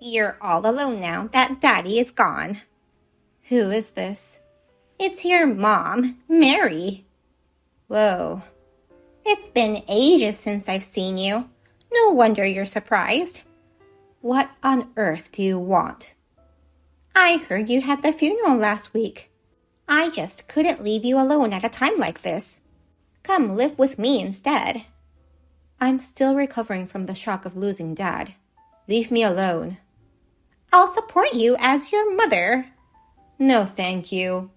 You're all alone now that Daddy is gone. Who is this? It's your mom, Mary. Whoa. It's been ages since I've seen you. No wonder you're surprised. What on earth do you want? I heard you had the funeral last week. I just couldn't leave you alone at a time like this. Come live with me instead. I'm still recovering from the shock of losing Dad. Leave me alone. I'll support you as your mother. No, thank you.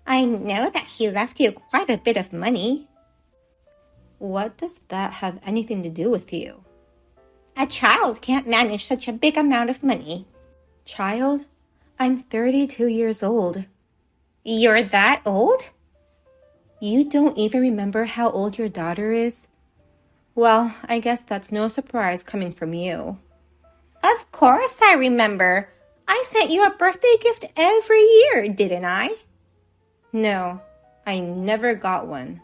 I know that he left you quite a bit of money. What does that have anything to do with you? A child can't manage such a big amount of money. Child? I'm 32 years old. You're that old? You don't even remember how old your daughter is? Well, I guess that's no surprise coming from you. Of course I remember. I sent you a birthday gift every year, didn't I? No, I never got one.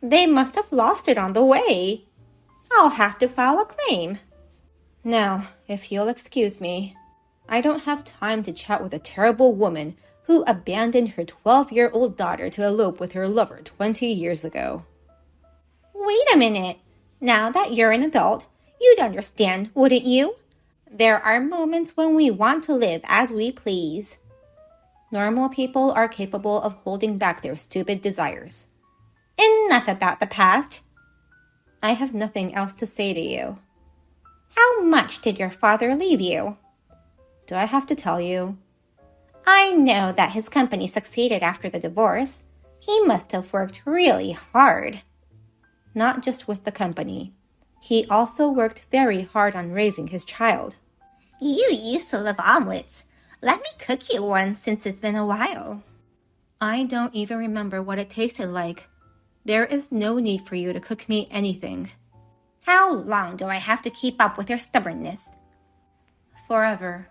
They must have lost it on the way. I'll have to file a claim. Now, if you'll excuse me, I don't have time to chat with a terrible woman who abandoned her 12-year-old daughter to elope with her lover 20 years ago. Wait a minute. Now that you're an adult, you'd understand, wouldn't you? There are moments when we want to live as we please. Normal people are capable of holding back their stupid desires. Enough about the past. I have nothing else to say to you. How much did your father leave you? Do I have to tell you? I know that his company succeeded after the divorce. He must have worked really hard. Not just with the company. He also worked very hard on raising his child. You used to love omelets. Let me cook you one since it's been a while. I don't even remember what it tasted like. There is no need for you to cook me anything. How long do I have to keep up with your stubbornness? Forever.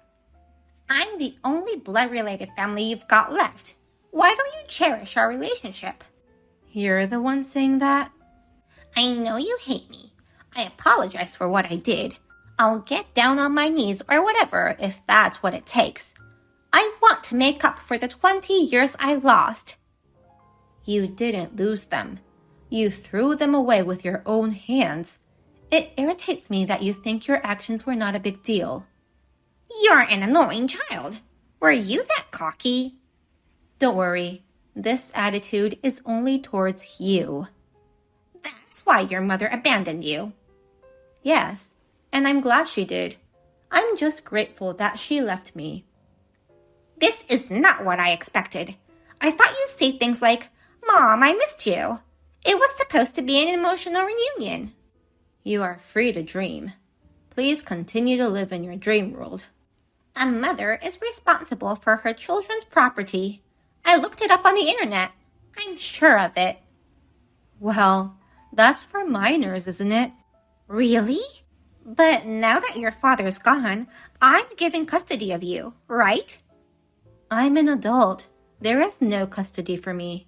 I'm the only blood-related family you've got left. Why don't you cherish our relationship? You're the one saying that? I know you hate me. I apologize for what I did. I'll get down on my knees or whatever if that's what it takes. I want to make up for the 20 years I lost. You didn't lose them. You threw them away with your own hands. It irritates me that you think your actions were not a big deal. You're an annoying child. Were you that cocky? Don't worry. This attitude is only towards you. That's why your mother abandoned you. Yes, and I'm glad she did. I'm just grateful that she left me. This is not what I expected. I thought you'd say things like, Mom, I missed you. It was supposed to be an emotional reunion. You are free to dream. Please continue to live in your dream world. A mother is responsible for her children's property. I looked it up on the internet. I'm sure of it. Well, that's for minors, isn't it? Really? But now that your father's gone, I'm given custody of you, right? I'm an adult. There is no custody for me.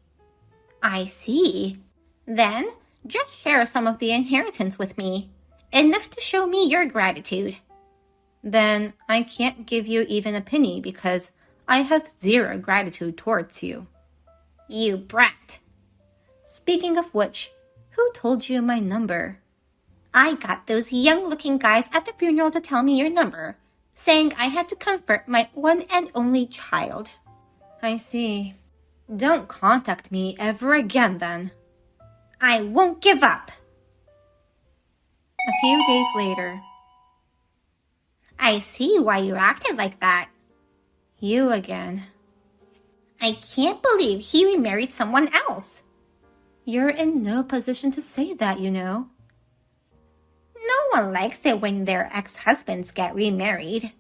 I see. Then, just share some of the inheritance with me. Enough to show me your gratitude. Then I can't give you even a penny because I have zero gratitude towards you. You brat. Speaking of which, who told you my number? I got those young-looking guys at the funeral to tell me your number, saying I had to comfort my one and only child. I see. Don't contact me ever again, then. I won't give up. A few days later. I see why you acted like that. You again. I can't believe he remarried someone else. You're in no position to say that, you know. No one likes it when their ex-husbands get remarried.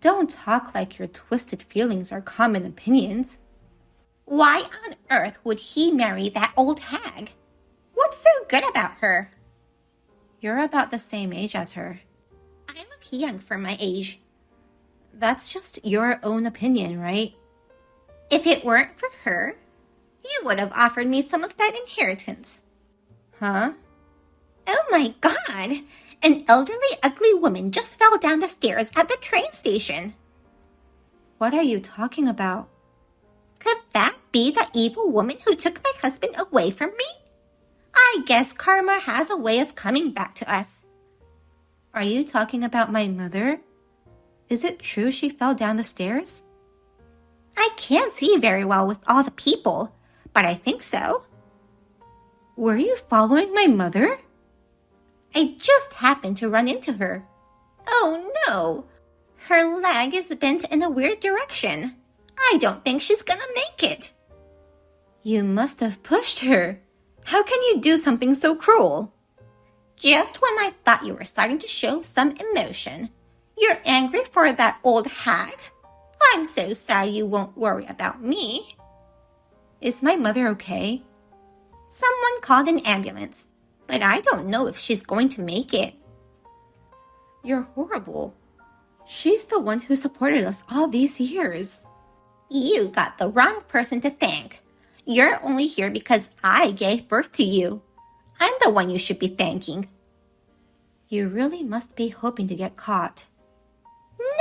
Don't talk like your twisted feelings are common opinions. Why on earth would he marry that old hag? What's so good about her? You're about the same age as her. I look young for my age. That's just your own opinion, right? If it weren't for her, you would have offered me some of that inheritance. Huh? Oh my God! An elderly, ugly woman just fell down the stairs at the train station. What are you talking about? Could that be the evil woman who took my husband away from me? I guess karma has a way of coming back to us. Are you talking about my mother? Is it true she fell down the stairs? I can't see very well with all the people, but I think so. Were you following my mother? I just happened to run into her. Oh no! Her leg is bent in a weird direction. I don't think she's gonna make it. You must have pushed her. How can you do something so cruel? Just when I thought you were starting to show some emotion. You're angry for that old hag? I'm so sorry you won't worry about me. Is my mother okay? Someone called an ambulance, but I don't know if she's going to make it. You're horrible. She's the one who supported us all these years. You got the wrong person to thank. You're only here because I gave birth to you. I'm the one you should be thanking. You really must be hoping to get caught.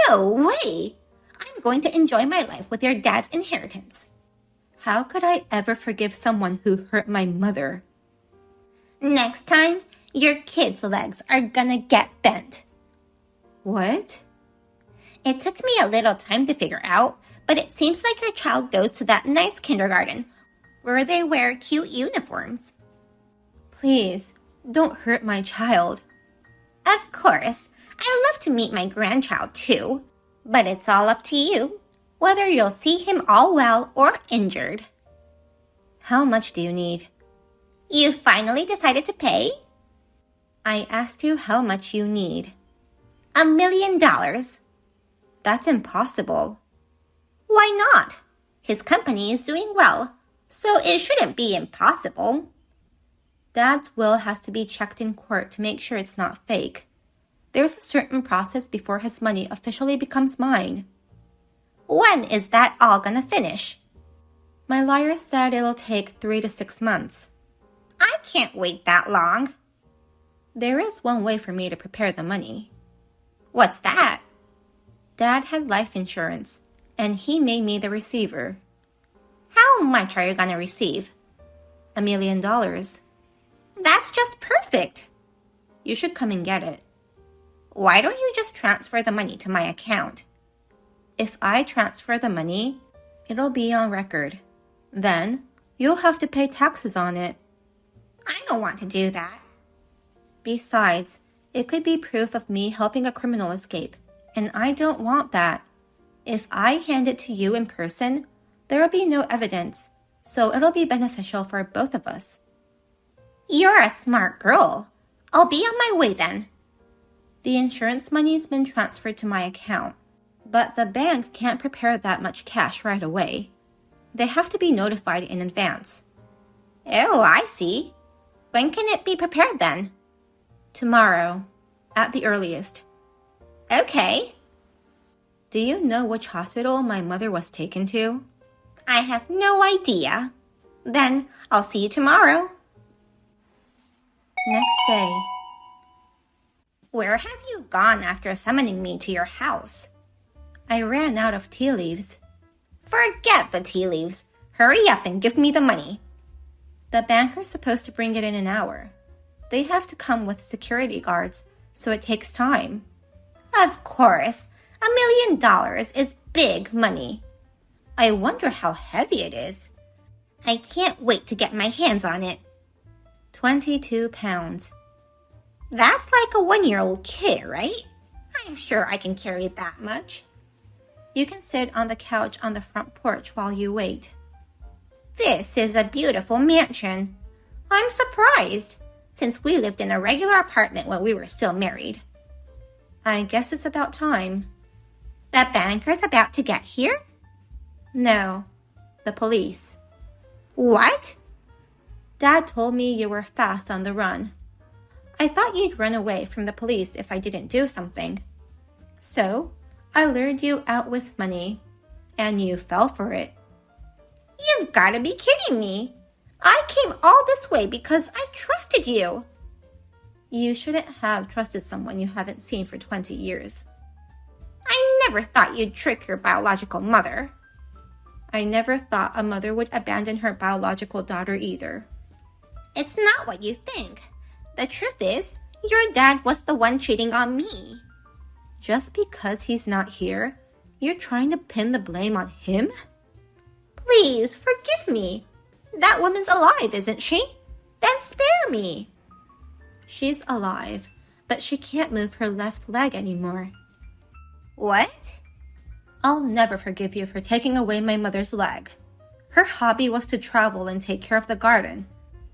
No way! I'm going to enjoy my life with your dad's inheritance. How could I ever forgive someone who hurt my mother? Next time, your kids' legs are gonna get bent. What? It took me a little time to figure out, but it seems like your child goes to that nice kindergarten where they wear cute uniforms. Please, don't hurt my child. Of course, I love to meet my grandchild too, but it's all up to you, whether you'll see him all well or injured. How much do you need? You finally decided to pay? I asked you how much you need. $1 million. That's impossible. Why not? His company is doing well, so it shouldn't be impossible. Dad's will has to be checked in court to make sure it's not fake. There's a certain process before his money officially becomes mine. When is that all gonna finish? My lawyer said it'll take 3 to 6 months. I can't wait that long. There is one way for me to prepare the money. What's that? Dad had life insurance, and he made me the receiver. How much are you gonna receive? $1 million. That's just perfect. You should come and get it. Why don't you just transfer the money to my account? If I transfer the money, it'll be on record. Then, you'll have to pay taxes on it. I don't want to do that. Besides, it could be proof of me helping a criminal escape, and I don't want that. If I hand it to you in person, there will be no evidence, so it'll be beneficial for both of us. You're a smart girl. I'll be on my way then. The insurance money's been transferred to my account, but the bank can't prepare that much cash right away. They have to be notified in advance. Oh, I see. When can it be prepared then? Tomorrow, at the earliest. Okay. Do you know which hospital my mother was taken to? I have no idea. Then I'll see you tomorrow. Next day. Where have you gone after summoning me to your house? I ran out of tea leaves. Forget the tea leaves. Hurry up and give me the money. The banker's supposed to bring it in an hour. They have to come with security guards, so it takes time. Of course. $1 million is big money. I wonder how heavy it is. I can't wait to get my hands on it. 22 pounds. That's like a 1-year-old kid, right? I'm sure I can carry that much. You can sit on the couch on the front porch while you wait. This is a beautiful mansion. I'm surprised, since we lived in a regular apartment when we were still married. I guess it's about time. The banker's about to get here? No, the police. What? Dad told me you were fast on the run. I thought you'd run away from the police if I didn't do something. So, I lured you out with money, and you fell for it. You've got to be kidding me. I came all this way because I trusted you. You shouldn't have trusted someone you haven't seen for 20 years. I never thought you'd trick your biological mother. I never thought a mother would abandon her biological daughter either. It's not what you think. The truth is, your dad was the one cheating on me. Just because he's not here, you're trying to pin the blame on him? Please, forgive me. That woman's alive, isn't she? Then spare me. She's alive, but she can't move her left leg anymore. What? I'll never forgive you for taking away my mother's leg. Her hobby was to travel and take care of the garden,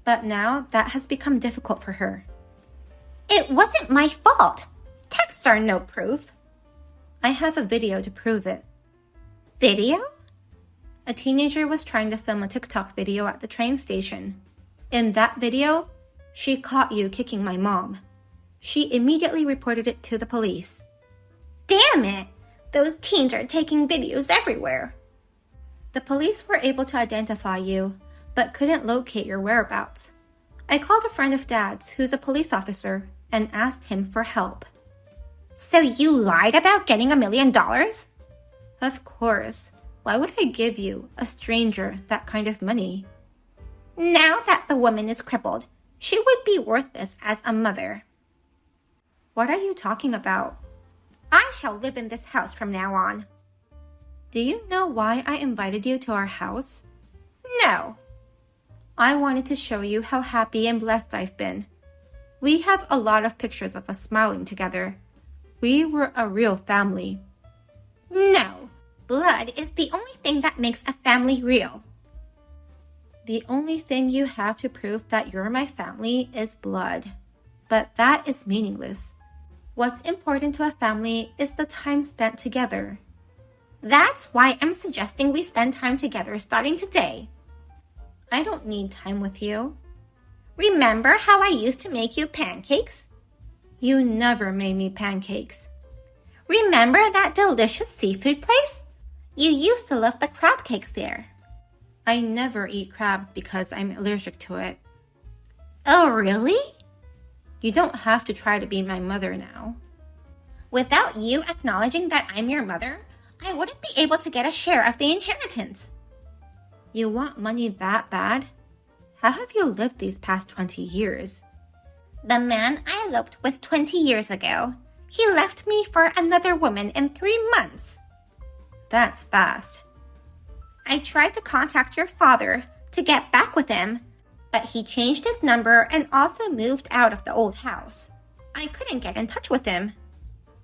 but now that has become difficult for her. It wasn't my fault. Texts are no proof. I have a video to prove it. Video? A teenager was trying to film a TikTok video at the train station. In that video, she caught you kicking my mom. She immediately reported it to the police. Damn it! Those teens are taking videos everywhere. The police were able to identify you, but couldn't locate your whereabouts. I called a friend of Dad's who's a police officer and asked him for help. So you lied about getting $1 million? Of course. Why would I give you, a stranger, that kind of money? Now that the woman is crippled, she would be worthless as a mother. What are you talking about? I shall live in this house from now on. Do you know why I invited you to our house? No. I wanted to show you how happy and blessed I've been. We have a lot of pictures of us smiling together. We were a real family. No. Blood is the only thing that makes a family real. The only thing you have to prove that you're my family is blood. But that is meaningless. What's important to a family is the time spent together. That's why I'm suggesting we spend time together starting today. I don't need time with you. Remember how I used to make you pancakes? You never made me pancakes. Remember that delicious seafood place? You used to love the crab cakes there. I never eat crabs because I'm allergic to it. Oh, really? You don't have to try to be my mother now. Without you acknowledging that I'm your mother, I wouldn't be able to get a share of the inheritance. You want money that bad? How have you lived these past 20 years? The man I eloped with 20 years ago, he left me for another woman in 3 months. That's fast. I tried to contact your father to get back with him, but he changed his number and also moved out of the old house. I couldn't get in touch with him.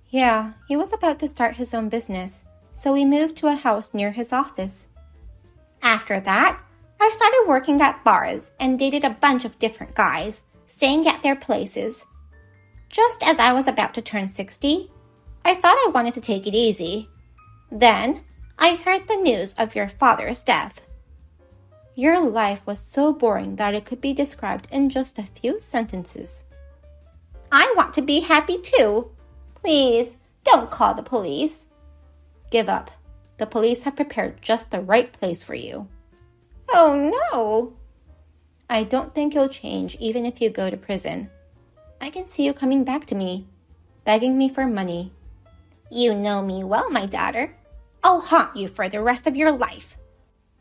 Yeah, he was about to start his own business, so we moved to a house near his office. After that, I started working at bars and dated a bunch of different guys, staying at their places. Just as I was about to turn 60, I thought I wanted to take it easy. Then, I heard the news of your father's death. Your life was so boring that it could be described in just a few sentences. I want to be happy too. Please, don't call the police. Give up. The police have prepared just the right place for you. Oh no! I don't think you'll change even if you go to prison. I can see you coming back to me, begging me for money. You know me well, my daughter. I'll haunt you for the rest of your life.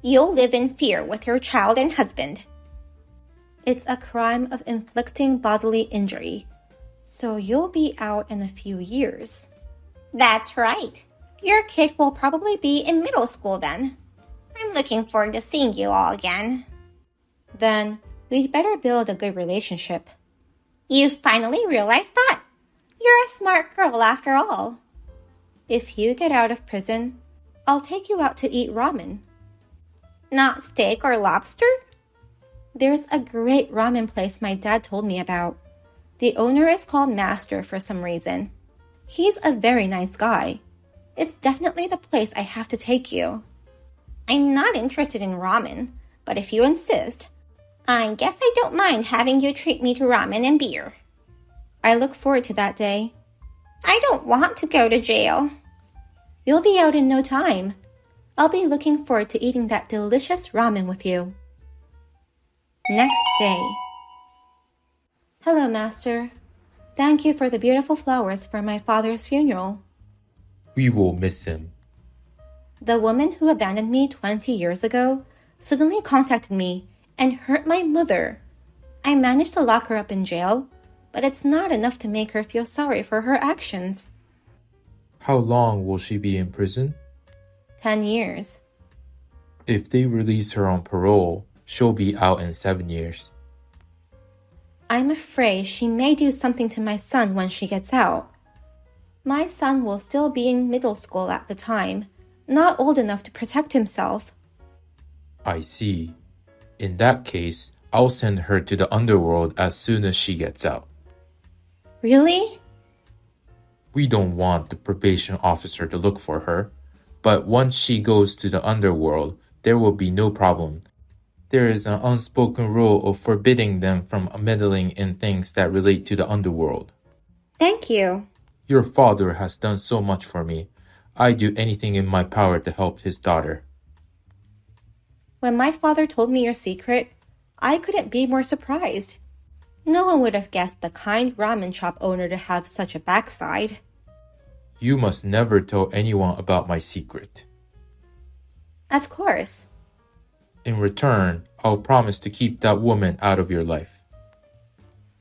You'll live in fear with your child and husband. It's a crime of inflicting bodily injury, so you'll be out in a few years. That's right. Your kid will probably be in middle school then. I'm looking forward to seeing you all again. Then, we'd better build a good relationship. You finally realized that? You're a smart girl after all. If you get out of prison, I'll take you out to eat ramen. Not steak or lobster? There's a great ramen place my dad told me about. The owner is called Master for some reason. He's a very nice guy. It's definitely the place I have to take you. I'm not interested in ramen, but if you insist, I guess I don't mind having you treat me to ramen and beer. I look forward to that day. I don't want to go to jail. You'll be out in no time. I'll be looking forward to eating that delicious ramen with you. Next day. Hello, Master. Thank you for the beautiful flowers for my father's funeral. We will miss him. The woman who abandoned me 20 years ago suddenly contacted me and hurt my mother. I managed to lock her up in jail, but it's not enough to make her feel sorry for her actions. How long will she be in prison? 10 years. If they release her on parole, she'll be out in 7 years. I'm afraid she may do something to my son when she gets out. My son will still be in middle school at the time, not old enough to protect himself. I see. In that case, I'll send her to the underworld as soon as she gets out. Really? We don't want the probation officer to look for her, but once she goes to the underworld, there will be no problem. There is an unspoken rule of forbidding them from meddling in things that relate to the underworld. Thank you. Your father has done so much for me. I'd do anything in my power to help his daughter. When my father told me your secret, I couldn't be more surprised. No one would have guessed the kind ramen shop owner to have such a backside. You must never tell anyone about my secret. Of course. In return, I'll promise to keep that woman out of your life.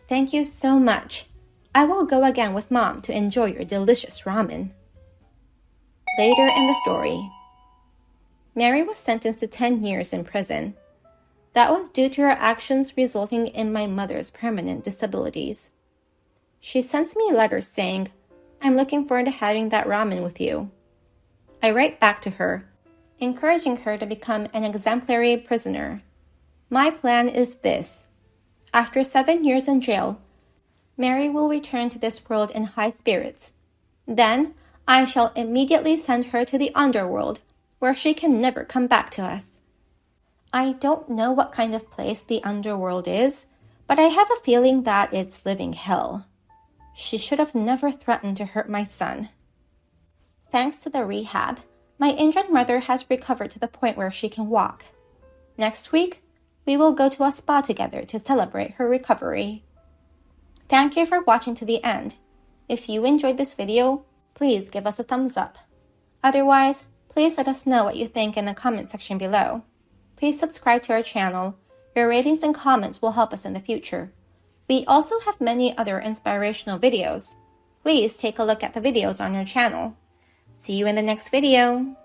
Thank you so much. I will go again with Mom to enjoy your delicious ramen. Later in the story, Mary was sentenced to 10 years in prison. That was due to her actions resulting in my mother's permanent disabilities. She sends me letters saying, "I'm looking forward to having that ramen with you." I write back to her, encouraging her to become an exemplary prisoner. My plan is this. After 7 years in jail, Mary will return to this world in high spirits. Then, I shall immediately send her to the underworld, where she can never come back to us. I don't know what kind of place the underworld is, but I have a feeling that it's living hell. She should have never threatened to hurt my son. Thanks to the rehab, my injured mother has recovered to the point where she can walk. Next week, we will go to a spa together to celebrate her recovery. Thank you for watching to the end. If you enjoyed this video, please give us a thumbs up. Otherwise, please let us know what you think in the comment section below. Please subscribe to our channel. Your ratings and comments will help us in the future. We also have many other inspirational videos. Please take a look at the videos on our channel. See you in the next video.